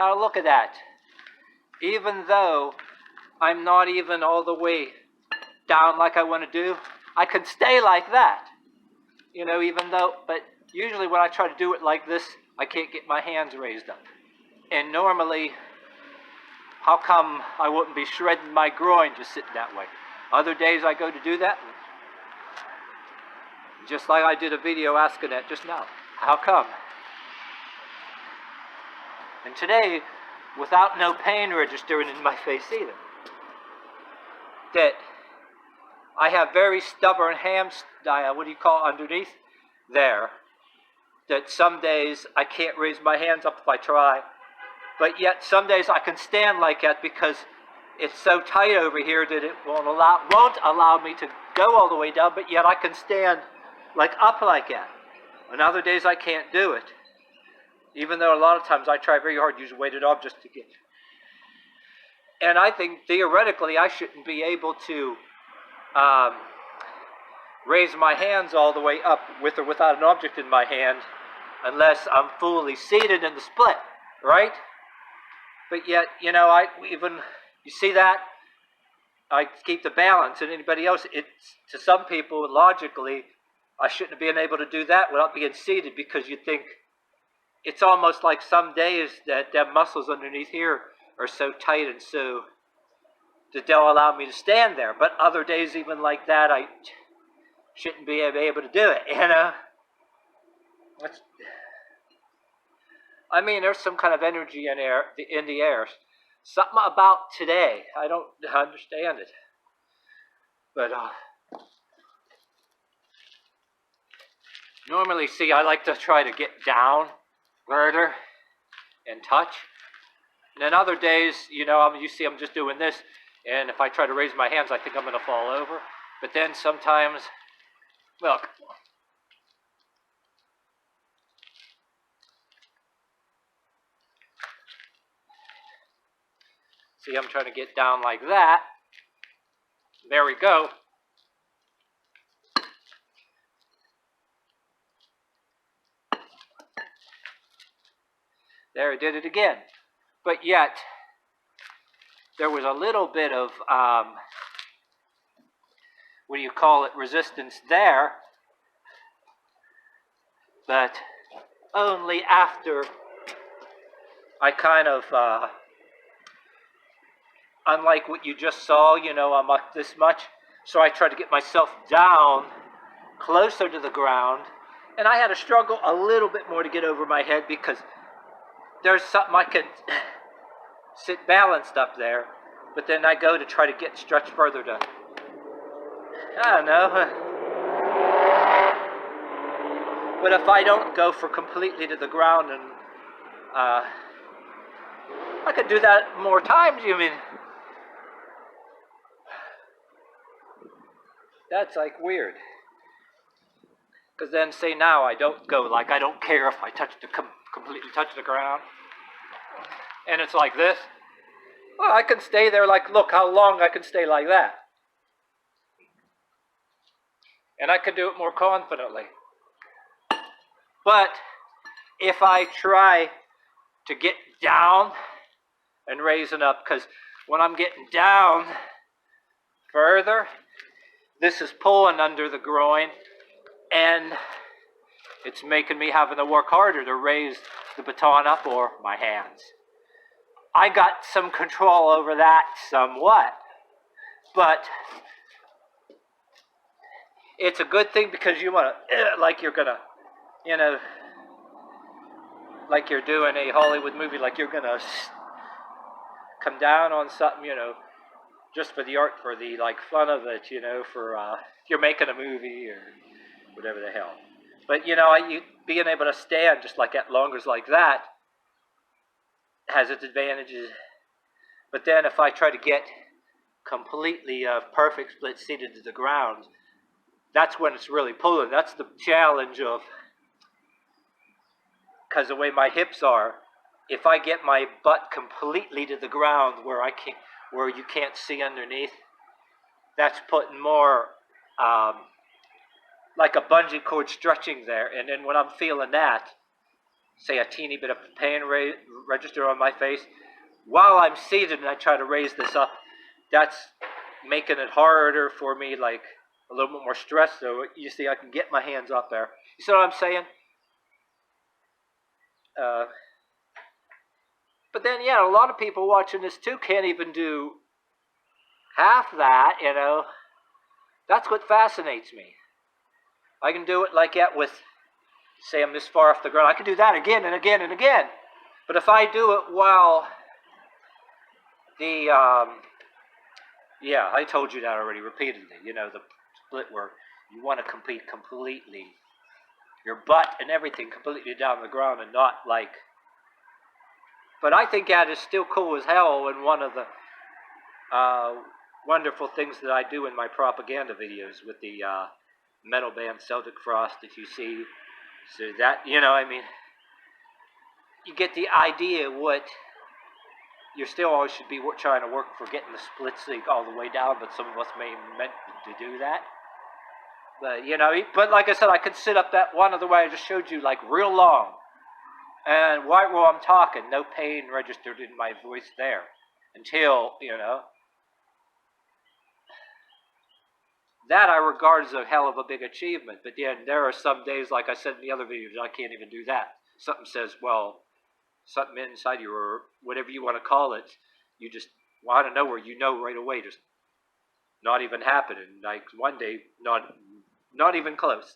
Now look at that. Even though I'm not even all the way down like I want to do, I can stay like that. You know, even though, but usually when I try to do it like this, I can't get my hands raised up. And normally, how come I wouldn't be shredding my groin just sitting that way? Other days I go to do that, just like I did a video asking that just now. How come? And today, without no pain registering in my face either, that I have very stubborn what do you call it, underneath there, that some days I can't raise my hands up if I try, but yet some days I can stand like that because it's so tight over here that it won't allow me to go all the way down, but yet I can stand like up like that. And other days I can't do it, even though a lot of times I try very hard to use a weighted object to get. And I think theoretically I shouldn't be able to raise my hands all the way up with or without an object in my hand unless I'm fully seated in the split, right? But yet, you know, you see that? I keep the balance, and anybody else, to some people, logically, I shouldn't have been able to do that without being seated, because you think it's almost like some days that them muscles underneath here are so tight and so that they'll allow me to stand there. But other days, even like that, I shouldn't be able to do it, you know? I mean, there's some kind of energy in the air. Something about today. I don't understand it. But normally, see, I like to try to get down further and touch. And then other days, you know, you see I'm just doing this, and if I try to raise my hands, I think I'm going to fall over. But then sometimes, look. See, I'm trying to get down like that. There we go. There, I did it again. But yet, there was a little bit of, what do you call it, resistance there. But only after I kind of, unlike what you just saw, you know, I'm up this much. So I tried to get myself down closer to the ground. And I had to struggle a little bit more to get over my head because there's something I could sit balanced up there. But then I go to try to get stretched further to, I don't know. But if I don't go for completely to the ground, and I could do that more times, you mean? That's like weird. Because then, say now, I don't go like I don't care if I completely touch the ground. And it's like this. Well, I can stay there like, look how long I can stay like that. And I can do it more confidently. But if I try to get down and raising up, because when I'm getting down further, this is pulling under the groin, and it's making me having to work harder to raise the baton up or my hands. I got some control over that somewhat, but it's a good thing because you want to, like you're going to, you know, like you're doing a Hollywood movie, like you're going to come down on something, you know, just for the art, for the, like, fun of it, you know, for, if you're making a movie or whatever the hell. But, you know, being able to stand just like at longers like that has its advantages. But then if I try to get completely perfect split seated to the ground, that's when it's really pulling. That's the challenge of, because the way my hips are, if I get my butt completely to the ground where you can't see underneath, that's putting more like a bungee cord stretching there. And then when I'm feeling that, say, a teeny bit of pain register on my face while I'm seated and I try to raise this up, that's making it harder for me, like a little bit more stress. So you see, I can get my hands up there. You see what I'm saying? But then, yeah, a lot of people watching this too can't even do half that, you know. That's what fascinates me. I can do it like that with, say, I'm this far off the ground. I can do that again and again and again. But if I do it while the, yeah, I told you that already repeatedly, you know, the split where you want to compete completely, your butt and everything completely down on the ground and not like, but I think that is still cool as hell, and one of the wonderful things that I do in my propaganda videos with the metal band Celtic Frost that you see. So that, you know, I mean, you get the idea what you still always should be trying to work for, getting the split sync all the way down, but some of us may meant to do that. But, you know, but like I said, I could sit up that one other way I just showed you, like real long. And right while I'm talking, no pain registered in my voice there. Until, you know, that I regard as a hell of a big achievement. But then there are some days, like I said in the other videos, I can't even do that. Something says, well, something inside you, or whatever you want to call it, you just want to know where you know right away, just not even happening. Like one day, not even close.